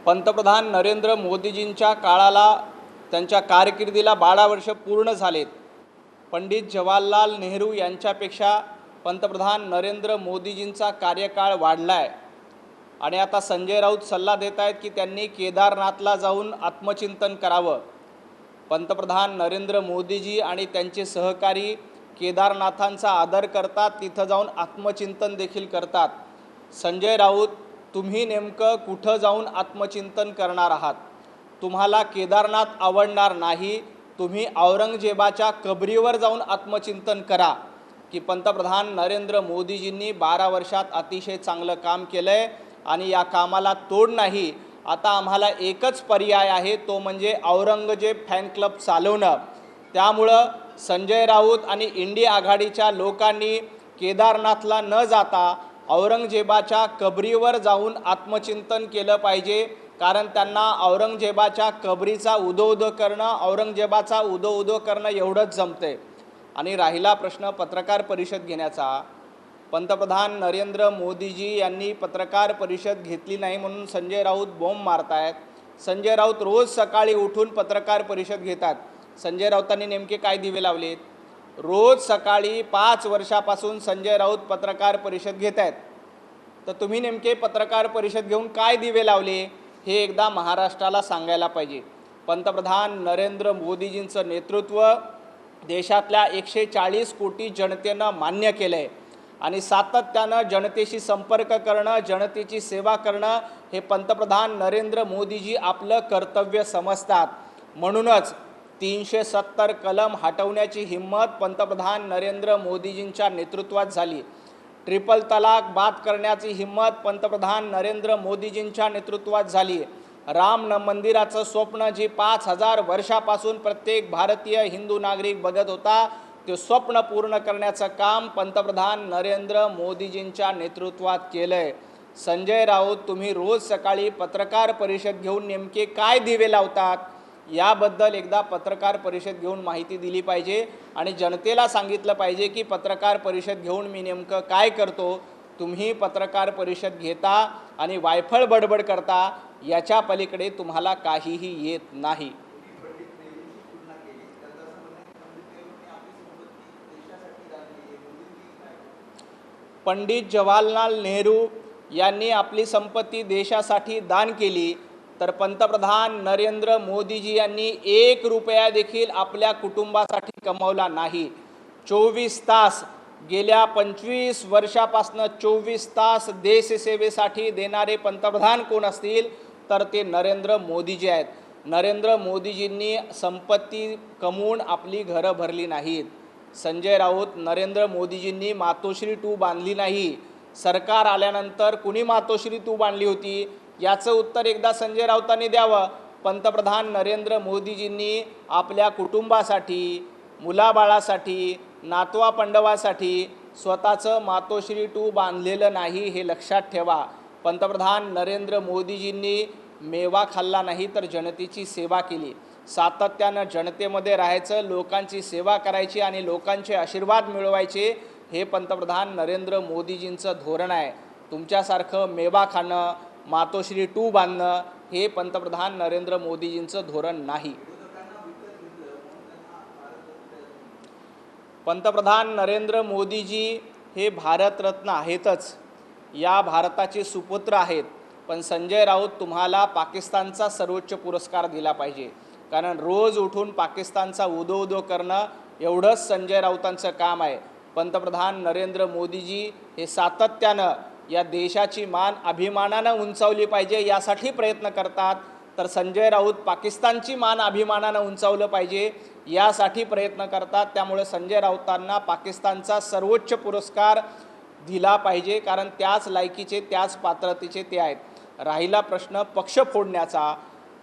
पंतप्रधान नरेंद्र मोदीजींच्या काळाला त्यांच्या कारकिर्दीला 12 वर्ष पूर्ण झालेत। पंडित जवाहरलाल नेहरू यांच्यापेक्षा पंतप्रधान नरेंद्र मोदीजींचा कार्यकाळ वाढला आहे आणि आता संजय राऊत सल्ला देत आहेत की त्यांनी केदारनाथला जाऊन आत्मचिंतन करावं। पंतप्रधान नरेंद्र मोदीजी आणि त्यांचे सहकारी केदारनाथांचा आदर करतात, तिथं जाऊन आत्मचिंतन देखील करतात। संजय राऊत, तुम्ही नेमकं कुठं जाऊन आत्मचिंतन करणार आहात? तुम्हाला केदारनाथ आवडणार नाही, तुम्ही औरंगजेबाच्या कबरीवर जाऊन आत्मचिंतन करा की पंतप्रधान नरेंद्र मोदीजींनी 12 वर्षात अतिशय चांगलं काम केलंय आणि या कामाला तोड नाही। आता आम्हाला एकच पर्याय आहे, तो म्हणजे औरंगजेब फॅन क्लब चालवणं। त्यामुळं संजय राऊत आणि इंडिया आघाडीच्या लोकांनी केदारनाथला न जाता औरंगजेबाच्या कबरीवर जाऊन आत्मचिंतन केलं पाहिजे, कारण त्यांना औरंगजेबाच्या कबरीचा उदो करणं, औरंगजेबाचा उदो करणं एवढंच जमते। आणि राहिला प्रश्न पत्रकार परिषद घेण्याचा, पंतप्रधान नरेंद्र मोदीजी यांनी पत्रकार परिषद घेतली नाही म्हणून संजय राऊत बॉम्ब मारतायत। संजय राऊत रोज सकाळी उठून पत्रकार परिषद घेतात। संजय राऊतांनी नेमके काय दिवे लावलेत? रोज सकाळी 5 वर्षापासून संजय राऊत पत्रकार परिषद घेत आहेत, तर तुम्ही नेमके पत्रकार परिषद घेऊन काय दिवे लावले हे एकदा महाराष्ट्राला सांगायला पाहिजे। पंतप्रधान नरेंद्र मोदीजींचं नेतृत्व देशातल्या 140 कोटी जनतेनं मान्य केलं आहे आणि सातत्यानं जनतेशी संपर्क करणं, जनतेची सेवा करणं हे पंतप्रधान नरेंद्र मोदीजी आपलं कर्तव्य समजतात। म्हणूनच 370 कलम हटवण्याची हिम्मत पंतप्रधान नरेंद्र मोदीजींच्या नेतृत्वात झाली। ट्रिपल तलाक बाद करण्याची हिम्मत पंतप्रधान नरेंद्र मोदीजींच्या नेतृत्वात झाली। राम मंदिराचं स्वप्न जे 5000 वर्षापासून प्रत्येक भारतीय हिंदू नागरिक बघत होता, ते स्वप्न पूर्ण करण्याचं काम पंतप्रधान नरेंद्र मोदीजींच्या नेतृत्वात केलंय। संजय राऊत, तुम्ही रोज सकाळी पत्रकार परिषद घेऊन नेमके काय दिवे लावतात याबद्दल एकदा पत्रकार परिषद घेऊन माहिती दिली पाहिजे आणि जनतेला सांगितलं पाहिजे की पत्रकार परिषद घेऊन मी नेमकं काय करतो। तुम्ही पत्रकार परिषद घेता आणि वायफळ बडबड करता, याच्या पलीकडे तुम्हाला काहीही येत नाही। पंडित जवाहरलाल नेहरू यांनी आपली संपत्ती देशासाठी दान केली, तर पंतप्रधान नरेंद्र मोदीजी यांनी 1 रुपया देखील आपल्या कुटुंबासाठी कमवला नाही। 24 तास गेल्या 25 वर्षापासून 24 तास देशसेवेसाठी देणारे पंतप्रधान कोण असतील तर ते नरेंद्र मोदीजी आहेत। नरेंद्र मोदीजींनी संपत्ती कमवून आपली घरं भरली नाहीत। संजय राऊत, नरेंद्र मोदीजींनी मातोश्री 2 बांधली नाही। सरकार आल्यानंतर कुणी मातोश्री 2 बांधली होती याचं उत्तर एकदा संजय राऊतांनी द्यावं। पंतप्रधान नरेंद्र मोदीजींनी आपल्या कुटुंबासाठी, मुलाबाळासाठी, नातवा पंडवासाठी स्वतःचं मातोश्री 2 बांधलेलं नाही, हे लक्षात ठेवा। पंतप्रधान नरेंद्र मोदीजींनी मेवा खाल्ला नाही तर जनतेची सेवा केली। सातत्यानं जनतेमध्ये राहायचं, लोकांची सेवा करायची आणि लोकांचे आशीर्वाद मिळवायचे, हे पंतप्रधान नरेंद्र मोदीजींचं धोरण आहे। तुमच्यासारखं मेवा खाणं, मातोश्री 2 बांधणं हे पंतप्रधान नरेंद्र मोदीजींचं धोरण नाही। पंतप्रधान नरेंद्र मोदीजी हे भारतरत्न आहेतच, या भारताचे सुपुत्र आहेत, पण संजय राऊत, तुम्हाला पाकिस्तानचा सर्वोच्च पुरस्कार दिला पाहिजे, कारण रोज उठून पाकिस्तानचा उदो करणं एवढंच संजय राऊतांचं काम आहे। पंतप्रधान नरेंद्र मोदीजी हे सातत्यानं या देशाची मान अभिमानानं उंचावली पाहिजे यासाठी प्रयत्न करतात, तर संजय राऊत पाकिस्तानची मान अभिमानानं उंचावलं पाहिजे यासाठी प्रयत्न करतात। त्यामुळे संजय राऊतांना पाकिस्तानचा सर्वोच्च पुरस्कार दिला पाहिजे, कारण त्याच लायकीचे, त्याच पात्रतेचे ते आहेत। राहिला प्रश्न पक्ष फोडण्याचा,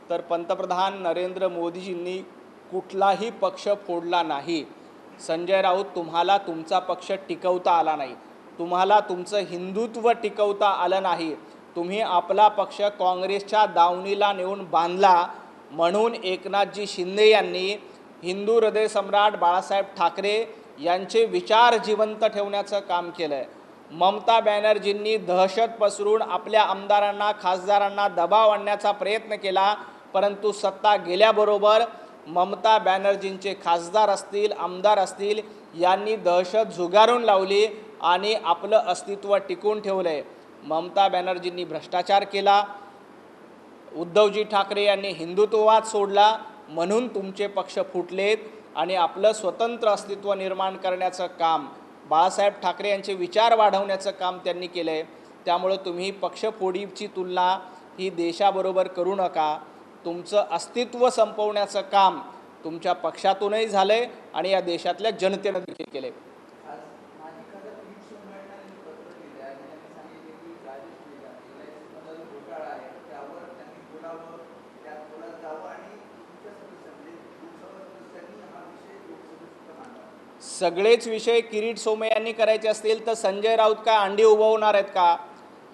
तर पंतप्रधान नरेंद्र मोदीजींनी कुठलाही पक्ष फोडला नाही। संजय राऊत, तुम्हाला तुमचा पक्ष टिकवता आला नाही, तुम्हाला तुमचं हिंदुत्व टिकवता आलं नाही। तुम्ही आपला पक्ष काँग्रेसच्या दावणीला नेऊन बांधला, म्हणून एकनाथजी शिंदे यांनी हिंदू हृदय सम्राट बाळासाहेब ठाकरे यांचे विचार जिवंत ठेवण्याचं काम केलं आहे। ममता बॅनर्जींनी दहशत पसरून आपल्या आमदारांना खासदारांना दबाव आणण्याचा प्रयत्न केला, परंतु सत्ता गेल्याबरोबर ममता बॅनर्जींचे खासदार असतील आमदार असतील यांनी दहशत झुगारून लावली आणि आपलं अस्तित्व टिकवून ठेवलंय। ममता बॅनर्जींनी भ्रष्टाचार केला, उद्धवजी ठाकरे यांनी हिंदुत्ववाद सोडला, म्हणून तुमचे पक्ष फुटलेत आणि आपलं स्वतंत्र अस्तित्व निर्माण करण्याचं काम बाळासाहेब ठाकरे यांचे विचार वाढवण्याचं काम त्यांनी केलं आहे। त्यामुळे तुम्ही पक्षफोडीची तुलना ही देशाबरोबर करू नका। तुमचं अस्तित्व संपवण्याचं काम तुमच्या पक्षातूनही झालं आहे आणि या देशातल्या जनतेनं देखील केलं आहे। सगळेच विषय किरीट सोमय्या यांनी करायचे असतील तर संजय राऊत काय अंडी उभवणार आहेत का?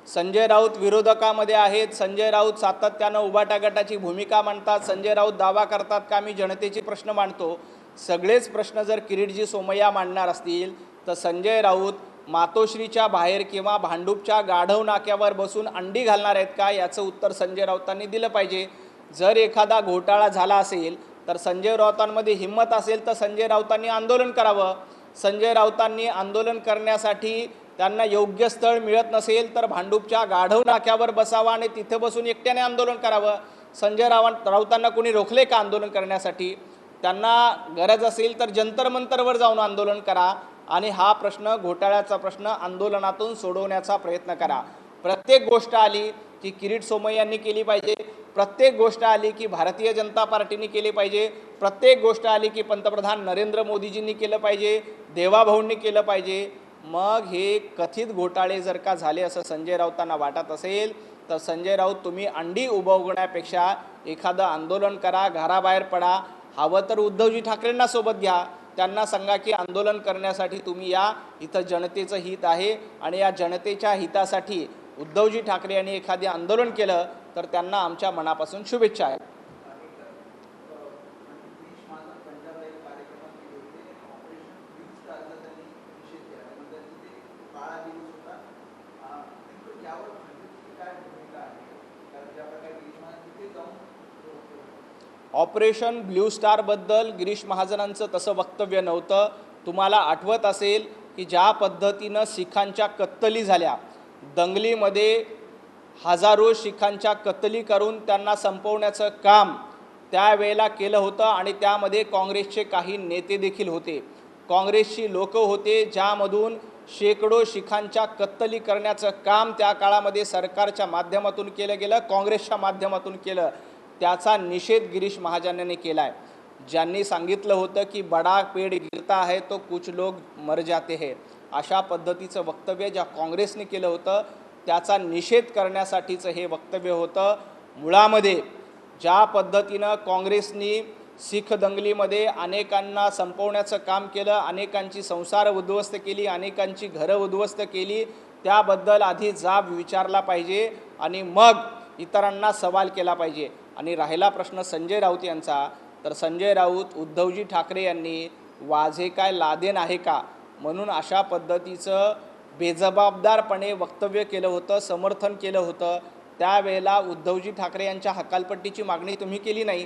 संजय राऊत विरोधकामध्ये आहेत। संजय राऊत सातत्यानं उभाटा गटाची भूमिका मांडतात। संजय राऊत दावा करतात का मी जनतेचे प्रश्न मांडतो। सगळेच प्रश्न जर किरीटजी सोमय्या मांडणार असतील तर संजय राऊत मातोश्रीच्या बाहेर किंवा भांडूपच्या गाढव नाक्यावर बसून अंडी घालणार आहेत का, याचं उत्तर संजय राऊतांनी दिलं पाहिजे। जर एखादा घोटाळा झाला असेल तर संजय राऊतांमध्ये हिम्मत असेल तर संजय राऊतांनी आंदोलन करावं। संजय राऊतांनी आंदोलन करण्यासाठी त्यांना योग्य स्थळ मिळत नसेल तर भांडूपच्या गाढव नाक्यावर बसावं आणि तिथे बसून एकट्याने आंदोलन करावं। संजय राऊतांना कोणी रोखले का आंदोलन करण्यासाठी? त्यांना गरज असेल तर जंतर मंतरवर जाऊन आंदोलन करा आणि हा प्रश्न घोटाळ्याचा प्रश्न आंदोलनातून सोडवण्याचा प्रयत्न करा। प्रत्येक गोष्ट आली की किरीट सोमय्या यांनी केली पाहिजे, प्रत्येक गोष्ट आली की भारतीय जनता पार्टीने केली पाहिजे, प्रत्येक गोष्ट आली की पंतप्रधान नरेंद्र मोदीजींनी केलं पाहिजे, देवाभाऊंनी केलं पाहिजे। मग हे कथित घोटाळे जर का झाले असं संजय राऊतांना वाटत असेल तर संजय राऊत तुम्ही अंडी उभवण्यापेक्षा एखादं आंदोलन करा, घराबाहेर पडा। हवं तर उद्धवजी ठाकरेंना सोबत घ्या, त्यांना सांगा की आंदोलन करण्यासाठी तुम्ही या, इथं जनतेचं हित आहे आणि या जनतेच्या हितासाठी उद्धवजी ठाकरे यांनी एखादे आंदोलन केलं तर त्यांना आमच्या मनापासून शुभेच्छा आहेत। ऑपरेशन ब्ल्यू स्टारबद्दल गिरीश महाजनांचं तसं वक्तव्य नव्हतं। तुम्हाला आठवत असेल की ज्या पद्धतीनं शिखांच्या कत्तली झाल्या, दंगलीमध्ये हजारो शिखांच्या कत्तली करून त्यांना संपवण्याचं काम त्यावेळेला केलं होतं आणि त्यामध्ये काँग्रेसचे काही नेते देखील होते, काँग्रेसची लोक होते, ज्यामधून शेकडो शिखांच्या कत्तली करण्याचं काम त्या काळामध्ये सरकारच्या माध्यमातून केलं गेलं, काँग्रेसच्या माध्यमातून केलं। त्याचा निषेध गिरीश महाजनांनी केला आहे। ज्यांनी सांगितलं होतं की बडा पेड़ गिरता है तो कुछ लोग मर जाते हैं, अशा पद्धतीचं वक्तव्य ज्या काँग्रेसने केलं होतं त्याचा निषेध करण्यासाठीचं हे वक्तव्य होतं। मुळामध्ये ज्या पद्धतीनं काँग्रेसनी शीख दंगलीमध्ये अनेकांना संपवण्याचं काम केलं, अनेकांची संसार उद्ध्वस्त केली, अनेकांची घरं उद्ध्वस्त केली, त्याबद्दल आधी जाब विचारला पाहिजे आणि मग इतरांना सवाल केला पाहिजे। आणि राहिला प्रश्न संजय राऊत यांचा, तर संजय राऊत उद्धवजी ठाकरे यांनी वाझे काय लादेन आहे का म्हणून अशा पद्धतीचं बेजबाबदारपणे वक्तव्य केलं होतं, समर्थन केलं होतं। त्यावेळेला उद्धवजी ठाकरे यांच्या हकालपट्टीची मागणी तुम्ही केली नाही।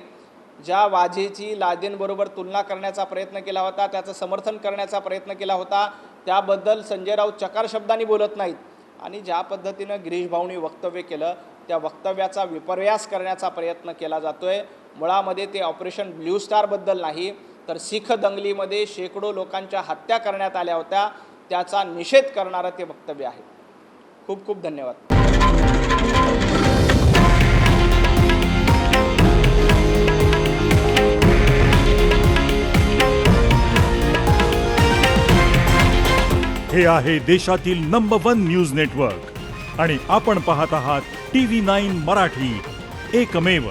ज्या वाझेची लादेनबरोबर तुलना करण्याचा प्रयत्न केला होता, त्याचं समर्थन करण्याचा प्रयत्न केला होता, त्याबद्दल संजय राऊत चकार शब्दांनी बोलत नाहीत। आणि ज्या पद्धतीनं गिरीश भाऊंनी वक्तव्य केलं त्या वक्तव्याचा विपर्यास करण्याचा प्रयत्न केला जातोय। मुळामध्ये ते ऑपरेशन ब्ल्यू स्टारबद्दल नाही तर शीख दंगलीमध्ये शेकडो लोकांच्या हत्या करण्यात आल्या होत्या, त्याचा निषेध करणारं ते वक्तव्य आहे। खूप खूप धन्यवाद। हे आहे देशातील नंबर 1 न्यूज नेटवर्क आणि आपण पाहत आहात TV9 मराठी, एकमेव।